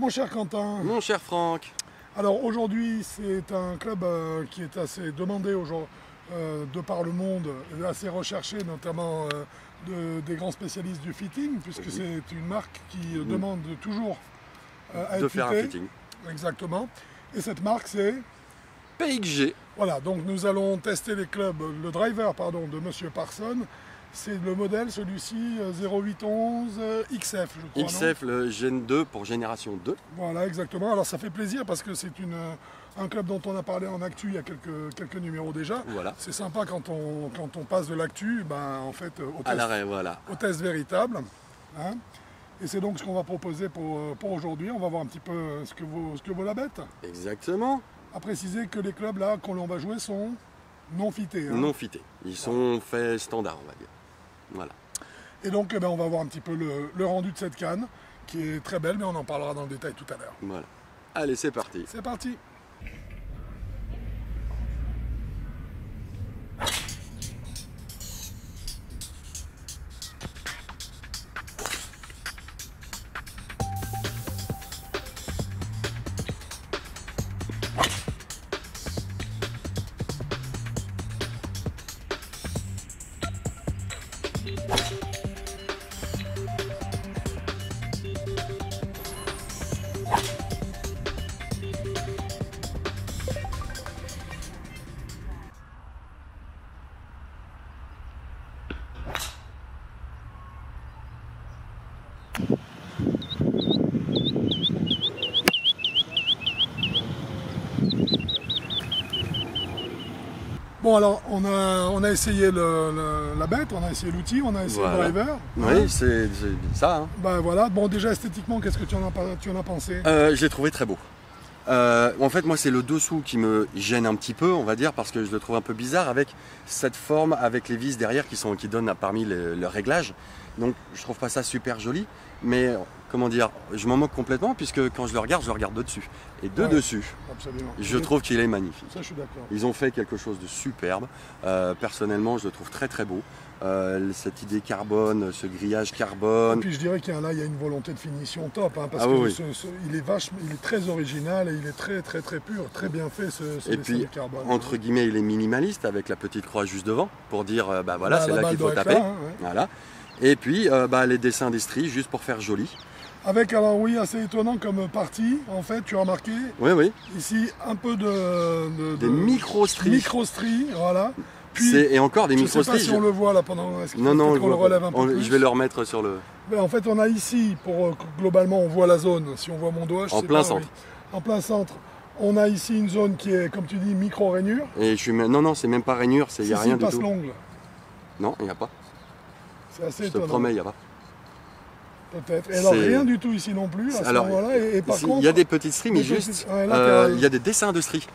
Mon cher Quentin, Mon cher Franck. alors aujourd'hui c'est un club qui est assez demandé aujourd'hui de par le monde, assez recherché notamment des grands spécialistes du fitting, puisque Oui. c'est une marque qui demande toujours à De être faire un fitée. fitting. Exactement. Et cette marque c'est... PXG. Voilà, donc nous allons tester les clubs, le driver pardon, de Monsieur Parson. C'est le modèle, celui-ci, 0811 XF, je crois. XF, le Gen 2 pour génération 2. Voilà, exactement. Alors ça fait plaisir parce que c'est un club dont on a parlé en actu il y a quelques numéros déjà. Voilà. C'est sympa quand on passe de l'actu en fait, À l'arrêt, voilà. au test véritable. Hein. Et c'est donc ce qu'on va proposer pour aujourd'hui. On va voir un petit peu ce que vaut la bête. Exactement. À préciser que les clubs là qu'on va jouer sont non fités. Hein. Non fités. Ils sont faits standard, on va dire. Voilà. Et donc on va voir un petit peu le rendu de cette canne qui est très belle, mais on en parlera dans le détail tout à l'heure. Voilà. Allez, c'est parti. C'est parti. Bon alors on a essayé la bête, on a essayé l'outil, on a essayé Voilà. le driver. Oui, c'est ça. Hein. Ben voilà, bon déjà esthétiquement, qu'est-ce que tu en as pensé? Je l'ai trouvé très beau. En fait, moi, c'est le dessous qui me gêne un petit peu, on va dire, parce que je le trouve un peu bizarre avec cette forme, avec les vis derrière qui donnent parmi le réglage. Donc, je trouve pas ça super joli, mais comment dire, je m'en moque complètement puisque quand je le regarde de dessus. Et de Ouais. dessus, Absolument. je trouve qu'il est magnifique. Ça je suis d'accord. Ils ont fait quelque chose de superbe. Personnellement, je le trouve très très beau. Cette idée carbone, ce grillage Et carbone. puis je dirais qu'il y a une volonté de finition top, hein, parce Ah que oui. il est très original et il est très très très pur, très bien fait ce Et dessin puis, de carbone. entre guillemets, il est minimaliste avec la petite croix juste devant pour dire, bah voilà, Là, c'est la là balle qu'il faut doit être taper. là, hein, ouais. Voilà. Et puis, les dessins d'estrie juste pour faire joli. Avec alors oui, assez étonnant comme partie, en fait, tu as remarqué Oui, oui. ici un peu Des micro-stries. micro-stries, voilà. Puis, Et encore des je ne sais pas micro-stries. si on le voit là pendant. Est-ce qu'il Non, faut non, peut-être qu'on le relève un peu plus. je vais le remettre sur le. Ben, en fait, on a ici, globalement, on voit la zone. Si on voit mon doigt, je En sais plein pas, centre. oui. En plein centre. On a ici une zone qui est, comme tu dis, micro-rainure. Et non, non, c'est même pas rainure, il n'y a rien du passe tout. l'ongle. Non, il n'y a pas. C'est assez Je te étonnant. promets, il n'y a pas. Peut-être. Et alors, C'est- rien du tout ici non plus, à ce Alors, moment-là. Et par ici, contre, il y a des petites stries, mais des juste, petites- ouais, là, il y a des dessins de stries.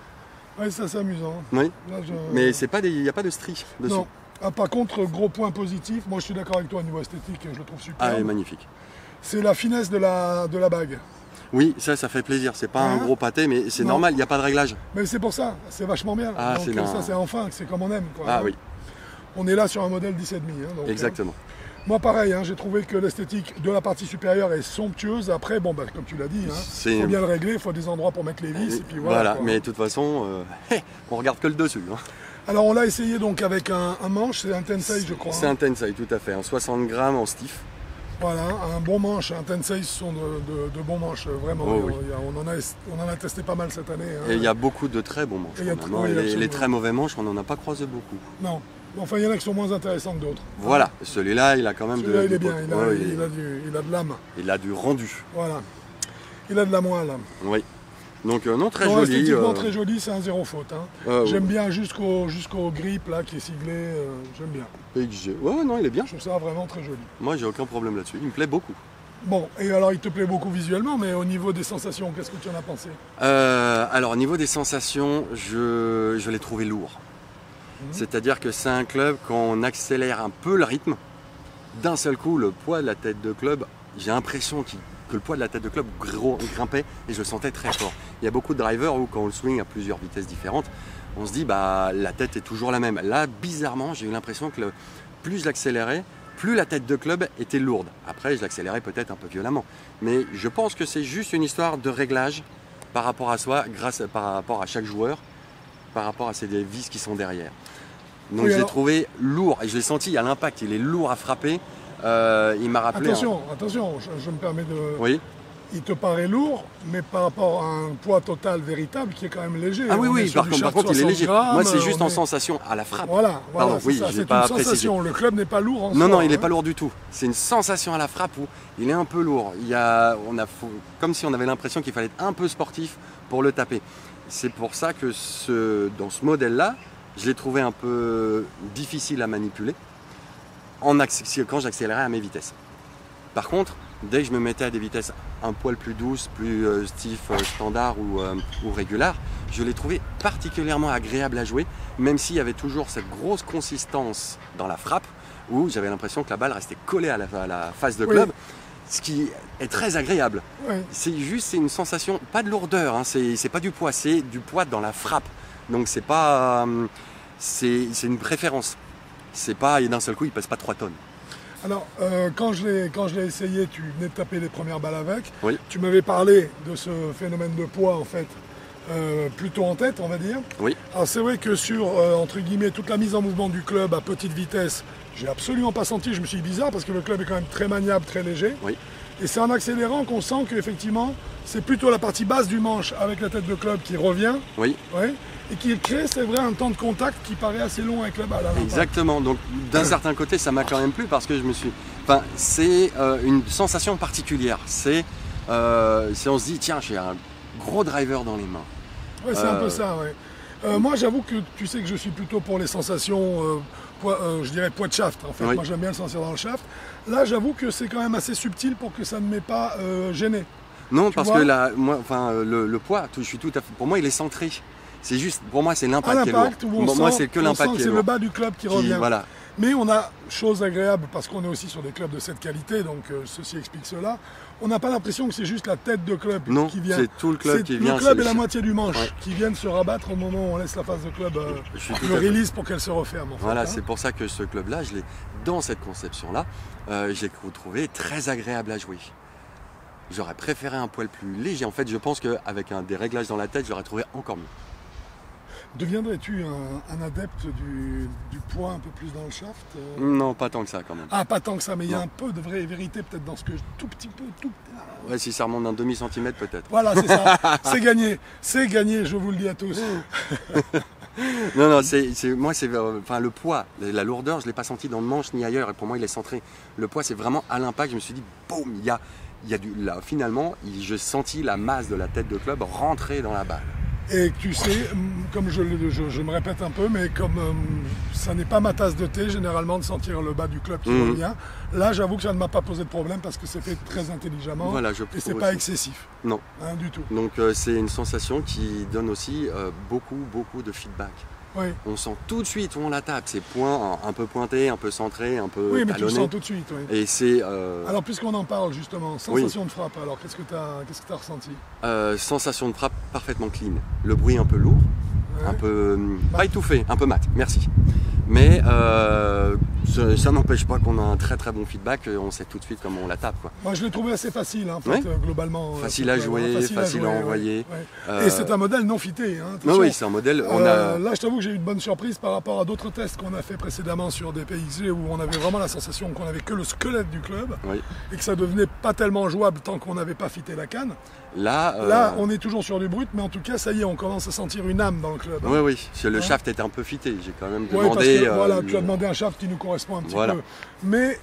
ouais, ça c'est amusant. Oui. Là, Mais il n'y a pas de stries dessus. non. Ah, par contre, gros point positif, moi je suis d'accord avec toi au niveau esthétique, je le trouve super. Ah, elle est magnifique. C'est la finesse de la bague. Oui, ça fait plaisir. C'est pas un Hein? gros pâté, mais c'est Non. normal, il n'y a pas de réglage. Mais c'est pour ça, c'est vachement bien. Ah, Donc, c'est ça d'un- c'est enfin, c'est comme on aime. Quoi, Ah hein. oui, On est là sur un modèle 10,5. Hein, donc, exactement. moi pareil, hein, j'ai trouvé que l'esthétique de la partie supérieure est somptueuse. Après, bon, comme tu l'as dit, il C'est- faut bien le régler, il faut des endroits pour mettre les vis. Et puis voilà, quoi. mais de toute façon, on regarde que le dessus. Hein. Alors on l'a essayé donc avec un manche, c'est un Tensei je crois. C'est hein. un Tensei, tout à fait. Un 60 grammes en stiff. Voilà, un bon manche, un Tensei, ce sont de bons manches, vraiment. Oh, oui. On en a testé pas mal cette année. hein. Et il y a beaucoup de très bons manches. Et il y a quand même, trop- hein. oui, les absolument. très mauvais manches, on n'en a pas croisé beaucoup. Non, enfin il y en a qui sont moins intéressants que d'autres. Voilà, celui-là, il a quand même Celui-là il du est bien, pot- il a, ouais, il a de l'âme. il a du rendu. Voilà. Il a de la moelle. Oui. Donc, non, très Non, joli. esthétiquement très joli, c'est un zéro faute. Hein. J'aime ouais. bien jusqu'au grip là qui est siglé, j'aime bien. PXG. Ouais, non, il est bien. Je trouve ça vraiment très joli. Moi, j'ai aucun problème là-dessus. Il me plaît beaucoup. Bon, et alors il te plaît beaucoup visuellement, mais au niveau des sensations, qu'est-ce que tu en as pensé? Alors, au niveau des sensations, je l'ai trouvé lourd. C'est-à-dire que c'est un club, quand on accélère un peu le rythme, d'un seul coup, le poids de la tête de club, j'ai l'impression que le poids de la tête de club grimpait et je le sentais très fort. Il y a beaucoup de drivers où, quand on le swing à plusieurs vitesses différentes, on se dit, bah, la tête est toujours la même. Là, bizarrement, j'ai eu l'impression que plus je l'accélérais, plus la tête de club était lourde. Après, je l'accélérais peut-être un peu violemment. Mais je pense que c'est juste une histoire de réglage par rapport à soi, par rapport à chaque joueur, par rapport à ces vis qui sont derrière. Donc je l'ai trouvé lourd et je l'ai senti à l'impact. Il est lourd à frapper. Il m'a rappelé... Attention, je me permets de... Oui. Il te paraît lourd, mais par rapport à un poids total véritable qui est quand même léger. Ah oui, par contre il est léger. Moi c'est juste en sensation à la frappe. Voilà, pardon, oui, c'est une sensation. Le club n'est pas lourd en soi. Non, il n'est pas lourd du tout. C'est une sensation à la frappe où il est un peu lourd. Comme si on avait l'impression qu'il fallait être un peu sportif pour le taper. C'est pour ça que dans ce modèle-là, je l'ai trouvé un peu difficile à manipuler quand j'accélérais à mes vitesses. Par contre, dès que je me mettais à des vitesses un poil plus douces, plus standard ou régulières, je l'ai trouvé particulièrement agréable à jouer, même s'il y avait toujours cette grosse consistance dans la frappe, où j'avais l'impression que la balle restait collée à la face de club, ce qui est très agréable. Oui. C'est une sensation, pas de lourdeur, hein, c'est pas du poids, c'est du poids dans la frappe. Donc c'est pas, c'est une préférence. C'est pas, et d'un seul coup, il pèse pas 3 tonnes. Alors, quand je l'ai essayé, tu venais de taper les premières balles avec. Oui. Tu m'avais parlé de ce phénomène de poids, en fait, plutôt en tête, on va dire. Oui. Alors, c'est vrai que sur, entre guillemets, toute la mise en mouvement du club à petite vitesse, j'ai absolument pas senti, je me suis dit bizarre, parce que le club est quand même très maniable, très léger. Oui. Et c'est en accélérant qu'on sent qu'effectivement, c'est plutôt la partie basse du manche avec la tête de club qui revient. Oui. Ouais, et qui crée, c'est vrai, un temps de contact qui paraît assez long avec la balle. Exactement. Donc d'un certain côté, ça m'a quand même plu parce que je me suis... Enfin, c'est une sensation particulière. On se dit, tiens, j'ai un gros driver dans les mains. Ouais, c'est un peu ça, ouais. Moi, j'avoue que tu sais que je suis plutôt pour les sensations, je dirais poids de shaft. En fait, moi, j'aime bien le sentir dans le shaft. Là, j'avoue que c'est quand même assez subtil pour que ça ne m'ait pas gêné. Non, parce que le poids, je suis tout à fait... Pour moi, il est centré. C'est juste, pour moi, c'est l'impact qui est lourd. Moi, c'est que l'impact qui est lourd. C'est le bas du club qui revient. Voilà. Mais on a, chose agréable, parce qu'on est aussi sur des clubs de cette qualité, donc ceci explique cela, on n'a pas l'impression que c'est juste la tête de club qui vient. C'est tout le club qui vient. Le club et la moitié du manche qui viennent se rabattre au moment où on laisse la phase de club le release pour qu'elle se referme. En fait, voilà, c'est pour ça que ce club-là, dans cette conception-là, j'ai trouvé très agréable à jouer. J'aurais préféré un poil plus léger. En fait, je pense qu'avec des réglages dans la tête, j'aurais trouvé encore mieux. Deviendrais-tu un adepte du poids un peu plus dans le shaft Non, pas tant que ça quand même. Ah, pas tant que ça, mais il y a un peu de vraie vérité peut-être dans ce que tout petit peu... Ouais, si ça remonte d'un demi-centimètre peut-être. Voilà, c'est ça. C'est gagné, je vous le dis à tous. Non, moi, le poids, la lourdeur, je ne l'ai pas senti dans le manche ni ailleurs. Et pour moi, il est centré. Le poids, c'est vraiment à l'impact. Je me suis dit, boum, là, finalement, j'ai senti la masse de la tête de club rentrer dans la balle. Et tu sais, comme je me répète un peu, mais comme ça n'est pas ma tasse de thé, généralement, de sentir le bas du club qui revient, là, j'avoue que ça ne m'a pas posé de problème parce que c'est fait très intelligemment et c'est pas excessif. Non. Hein, du tout. Donc, c'est une sensation qui donne aussi beaucoup de feedback. Oui. On sent tout de suite où on la tape, ces points un peu pointés, un peu centrés, un peu talonnés. Oui, mais tu le sens tout de suite. Oui. Et c'est. Alors, puisqu'on en parle justement, sensation de frappe, alors qu'est-ce que tu as ressenti? Sensation de frappe parfaitement clean. Le bruit un peu lourd, un peu. Pas étouffé, un peu mat, merci. Mais ça n'empêche pas qu'on a un très bon feedback, on sait tout de suite comment on la tape. Quoi. Moi je l'ai trouvé assez facile, en fait, globalement. Facile à jouer, facile à envoyer. Et c'est un modèle non fité. Hein, oui, c'est un modèle. Là je t'avoue que j'ai eu une bonne surprise par rapport à d'autres tests qu'on a fait précédemment sur des PXG où on avait vraiment la sensation qu'on avait que le squelette du club et que ça devenait pas tellement jouable tant qu'on n'avait pas fité la canne. Là, on est toujours sur du brut, mais en tout cas, ça y est, on commence à sentir une âme dans le club. Hein. Oui, le shaft était un peu fité. J'ai quand même demandé. Parce que, tu as demandé un shaft qui nous correspond un petit peu. Mais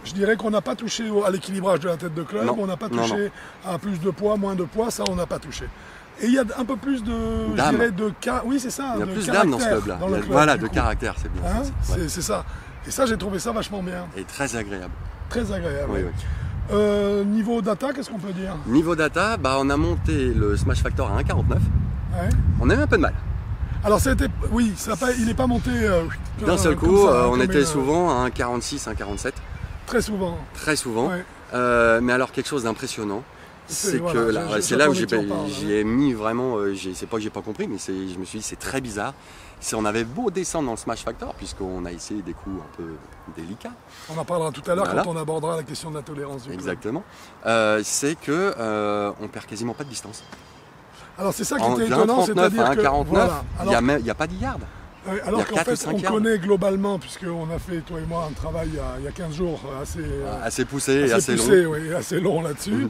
je dirais qu'on n'a pas touché à l'équilibrage de la tête de club, on n'a pas touché à plus de poids, moins de poids, ça on n'a pas touché. Et il y a un peu plus oui, c'est ça. Il y a plus d'âme dans ce club-là. Voilà, de caractère, c'est bien. Hein, c'est ça. Et ça, j'ai trouvé ça vachement bien. Et très agréable. Très agréable. Oui. Niveau data, qu'est-ce qu'on peut dire? Niveau data, on a monté le Smash Factor à 1,49. Ouais. On a eu un peu de mal. Alors il n'est pas monté d'un seul coup, on était souvent à 1,46, 1,47. Très souvent. Très souvent. Ouais. Mais alors quelque chose d'impressionnant, C'est là où j'ai mis vraiment, c'est pas que j'ai pas compris, mais je me suis dit c'est très bizarre. On avait beau descendre dans le Smash Factor, puisqu'on a essayé des coups un peu délicats. On en parlera tout à l'heure quand on abordera la question de la tolérance du club. Exactement. C'est que on perd quasiment pas de distance. Alors c'est ça qui était étonnant, c'est-à-dire que 49, il n'y a pas de yard. Alors qu'en fait, on connaît globalement, puisqu'on a fait, toi et moi, un travail il y a 15 jours assez poussé et assez long. Oui, assez long là-dessus.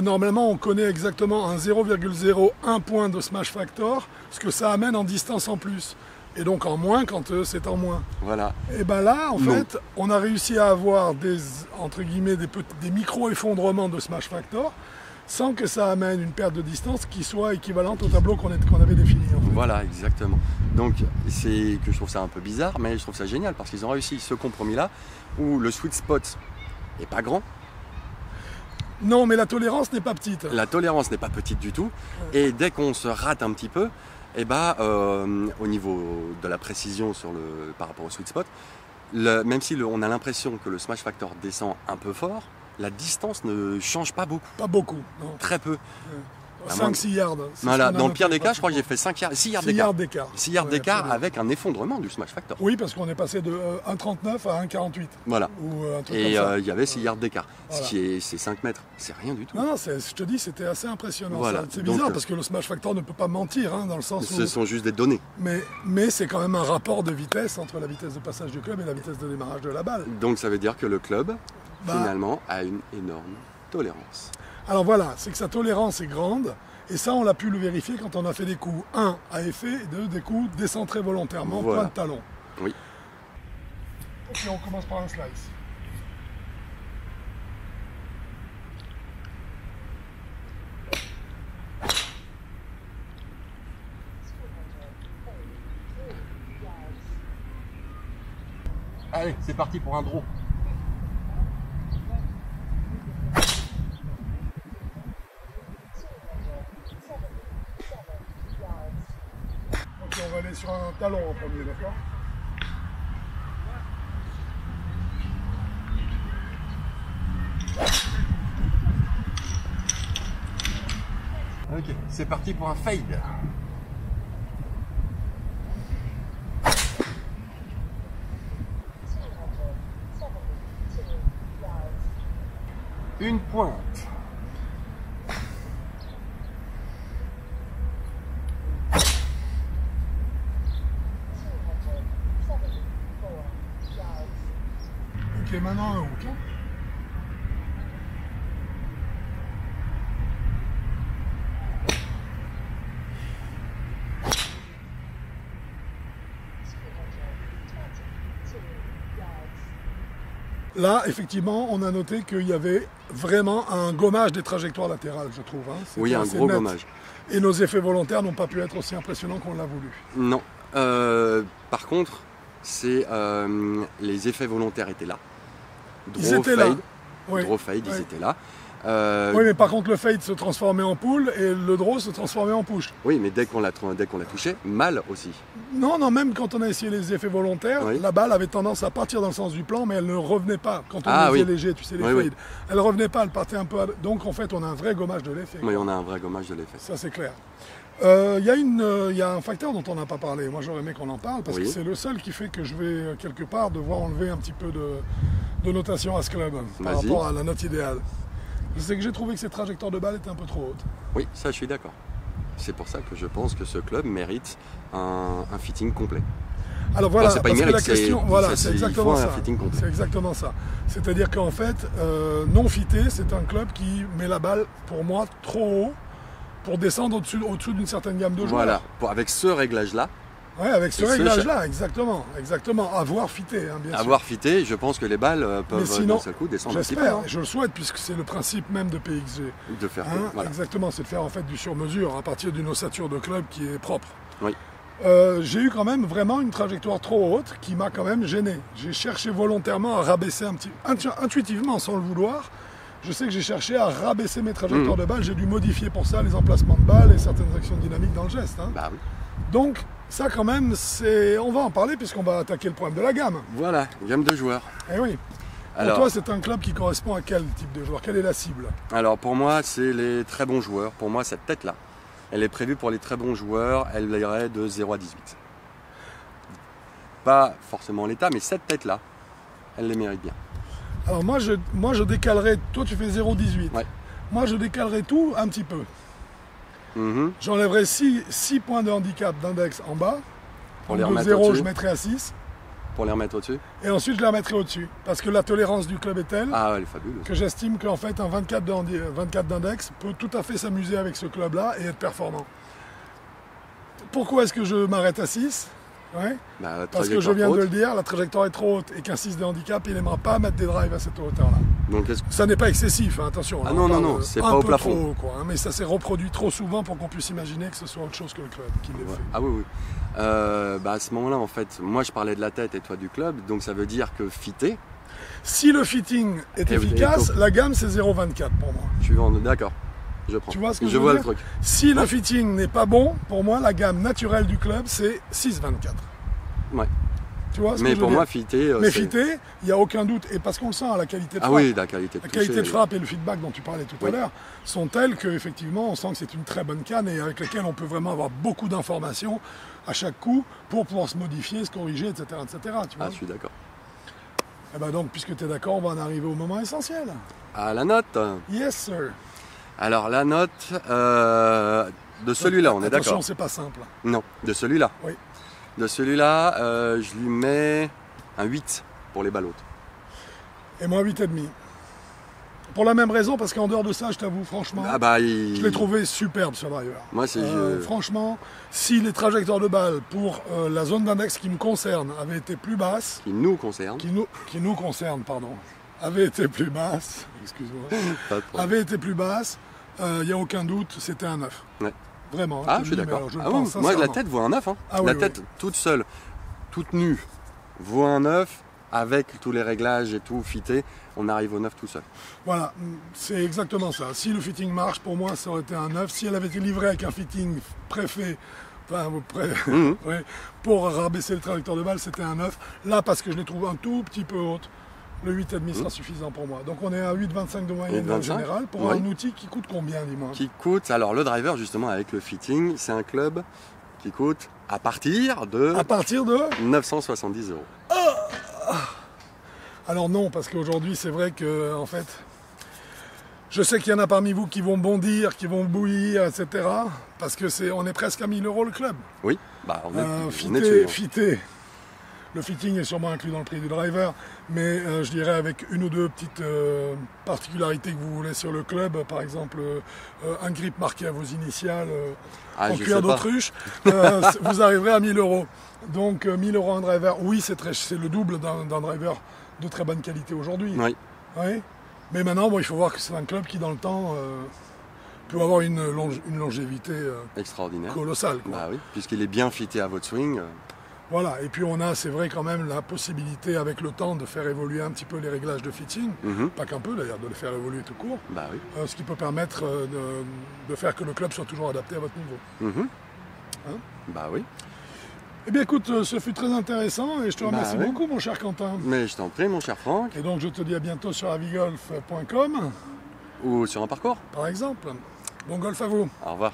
Normalement, on connaît exactement un 0,01 point de Smash Factor, ce que ça amène en distance en plus. Et donc en moins quand c'est en moins. Voilà. Et bien là, en fait, on a réussi à avoir entre guillemets, des micro-effondrements de Smash Factor, sans que ça amène une perte de distance qui soit équivalente au tableau qu'on avait défini. En fait. Voilà, exactement. Donc c'est que je trouve ça un peu bizarre, mais je trouve ça génial parce qu'ils ont réussi ce compromis-là où le sweet spot n'est pas grand. Non, mais la tolérance n'est pas petite. La tolérance n'est pas petite du tout. Et dès qu'on se rate un petit peu, au niveau de la précision par rapport au sweet spot, même si on a l'impression que le Smash Factor descend un peu fort, la distance ne change pas beaucoup. Pas beaucoup, non. Très peu. 5-6 yards. Voilà, dans le pire des cas, je crois que j'ai fait 6 yards d'écart. 6 yards d'écart avec un effondrement du Smash Factor. Oui, parce qu'on est passé de 1,39 à 1,48. Voilà. Et il y avait 6 yards d'écart. Voilà. C'est 5 mètres. C'est rien du tout. Non, je te dis, c'était assez impressionnant. Voilà. C'est bizarre parce que le Smash Factor ne peut pas mentir, dans le sens où... Ce sont juste des données. Mais c'est quand même un rapport de vitesse entre la vitesse de passage du club et la vitesse de démarrage de la balle. Donc ça veut dire que le club, finalement, a une énorme tolérance. Alors voilà, c'est que sa tolérance est grande. Et ça, on l'a pu le vérifier quand on a fait des coups, à effet, et des coups décentrés volontairement, point de talon. Oui. Ok, on commence par un slice. Allez, c'est parti pour un draw. On va aller sur un talon en premier, d'accord? Ok, c'est parti pour un fade. Une pointe. Ok, maintenant un hook. Là, effectivement, on a noté qu'il y avait vraiment un gommage des trajectoires latérales, je trouve. Oui, un gros gommage. Et nos effets volontaires n'ont pas pu être aussi impressionnants qu'on l'a voulu. Non. Par contre, les effets volontaires étaient là. Ils étaient là. Draw fade, ils étaient là. Oui, mais par contre, le fade se transformait en pull et le draw se transformait en push. Oui, mais dès qu'on l'a touché, mal aussi. Non, même quand on a essayé les effets volontaires, la balle avait tendance à partir dans le sens du plan, mais elle ne revenait pas. Quand on faisait léger, tu sais, les fades, elle ne revenait pas, elle partait un peu. Donc en fait, on a un vrai gommage de l'effet. Oui, on a un vrai gommage de l'effet. Ça, c'est clair. Il y a un facteur dont on n'a pas parlé. Moi, j'aurais aimé qu'on en parle parce que c'est le seul qui fait que je vais quelque part devoir enlever un petit peu de notation à ce club par rapport à la note idéale. C'est que j'ai trouvé que ces trajectoires de balle étaient un peu trop hautes. Oui, ça je suis d'accord. C'est pour ça que je pense que ce club mérite un fitting complet. Alors voilà, c'est pas une mérite, la question, c'est exactement ça. C'est exactement ça. C'est-à-dire qu'en fait, non fité, c'est un club qui met la balle, pour moi, trop haut pour descendre au-dessous d'une certaine gamme de joueurs. Voilà, avec ce réglage-là. Oui, avec ce réglage-là, exactement. Avoir fité, bien sûr. Avoir fité, je pense que les balles peuvent d'un seul coup descendre un petit peu. J'espère, je le souhaite, puisque c'est le principe même de PXG. De faire Exactement, c'est de faire en fait du sur-mesure à partir d'une ossature de club qui est propre. Oui. J'ai eu quand même vraiment une trajectoire trop haute qui m'a quand même gêné. J'ai cherché volontairement à rabaisser un petit... Intuitivement, sans le vouloir, je sais que j'ai cherché à rabaisser mes trajectoires de balles. J'ai dû modifier pour ça les emplacements de balles et certaines actions dynamiques dans le geste. Bah oui. Donc, ça quand même, on va en parler puisqu'on va attaquer le problème de la gamme. Voilà, gamme de joueurs. Eh oui. Pour toi, c'est un club qui correspond à quel type de joueur? Quelle est la cible? Alors pour moi, c'est les très bons joueurs. Pour moi, cette tête-là, elle est prévue pour les très bons joueurs. Elle irait de 0 à 18. Pas forcément l'état, mais cette tête-là, elle les mérite bien. Alors moi, je décalerais... Toi, tu fais 0,18. Ouais. Moi, je décalerais tout un petit peu. J'enlèverais 6 points de handicap d'index en bas. Pour les de remettre 0, au-dessus. je mettrais à 6. Pour les remettre au-dessus. Et ensuite, je les remettrai au-dessus. Parce que la tolérance du club est telle elle est fabuleuse. que j'estime qu'en fait, un 24 d'index peut tout à fait s'amuser avec ce club-là et être performant. Pourquoi est-ce que je m'arrête à 6? Parce que je viens de le dire, la trajectoire est trop haute et qu'un 6 de handicap, il n'aimera pas mettre des drives à cette hauteur-là. Donc, ça n'est pas excessif, hein, attention. Ah non, c'est pas au plafond. Trop, quoi, hein, mais ça s'est reproduit trop souvent pour qu'on puisse imaginer que ce soit autre chose que le club qui l'ait fait. Ah oui. À ce moment-là, en fait, moi je parlais de la tête et toi du club, donc ça veut dire que fité. Si le fitting est efficace, la gamme c'est 0,24 pour moi. D'accord. Je prends. Tu vois ce que je vois veux le dire? truc. Si le fitting n'est pas bon, pour moi, la gamme naturelle du club, c'est 6,24. Ouais. Tu vois ce mais que je pour veux moi, dire? fité. Mais fité, il n'y a aucun doute. Et parce qu'on le sent, la qualité de frappe. Ah oui, la qualité de La toucher, qualité de frappe et le feedback dont tu parlais tout à l'heure sont tels qu'effectivement, on sent que c'est une très bonne canne et avec laquelle on peut vraiment avoir beaucoup d'informations à chaque coup pour pouvoir se modifier, se corriger, etc. Tu vois? Je suis d'accord. Et ben donc, puisque tu es d'accord, on va en arriver au moment essentiel. À la note. Yes, sir. Alors la note de celui-là, on est d'accord. Attention, c'est pas simple. Non, de celui-là. Oui. De celui-là, je lui mets un 8 pour les ballottes. Et moi 8,5. Pour la même raison, parce qu'en dehors de ça, je t'avoue, franchement, je l'ai trouvé superbe ce driver. Moi, c'est franchement, si les trajectoires de balles pour la zone d'index qui me concerne avaient été plus basses... Qui nous concerne. Qui nous concerne, pardon. Avaient été plus basses, excuse-moi, avaient été plus basses, il n'y a aucun doute, c'était un 9. Ouais. Vraiment. Je suis d'accord. Moi, la tête vaut un 9. Hein. La tête toute seule, toute nue, vaut un 9. Avec tous les réglages et tout fité, on arrive au 9 tout seul. Voilà, c'est exactement ça. Si le fitting marche, pour moi, ça aurait été un 9. Si elle avait été livrée avec un fitting préfet, pour rabaisser le trajectoire de balle, c'était un 9. Là, parce que je les trouve un tout petit peu haute, le 8,5 sera suffisant pour moi. Donc on est à 8,25 de moyenne en général pour un outil qui coûte combien, dis-moi? Qui coûte, alors le driver justement avec le fitting, c'est un club qui coûte à partir de 970 €. Alors non, parce qu'aujourd'hui c'est vrai que en fait, je sais qu'il y en a parmi vous qui vont bondir, qui vont bouillir, etc. Parce que on est presque à 1 000 € le club. Oui, on est fité. Le fitting est sûrement inclus dans le prix du driver, mais je dirais avec une ou deux petites particularités que vous voulez sur le club, par exemple un grip marqué à vos initiales en cuir d'autruche, vous arriverez à 1 000 €. Donc 1 000 € un driver, oui c'est le double d'un driver de très bonne qualité aujourd'hui. Oui. Mais maintenant il faut voir que c'est un club qui dans le temps peut avoir une longévité extraordinaire, colossale. Oui, puisqu'il est bien fité à votre swing. Voilà, et puis on a, c'est vrai quand même, la possibilité avec le temps de faire évoluer un petit peu les réglages de fitting, pas qu'un peu d'ailleurs, de les faire évoluer tout court, ce qui peut permettre de faire que le club soit toujours adapté à votre niveau. Oui. Eh bien écoute, ce fut très intéressant et je te remercie beaucoup mon cher Quentin. Mais je t'en prie mon cher Franck. Et donc je te dis à bientôt sur avigolf.com. Ou sur un parcours. Par exemple. Bon golf à vous. Au revoir.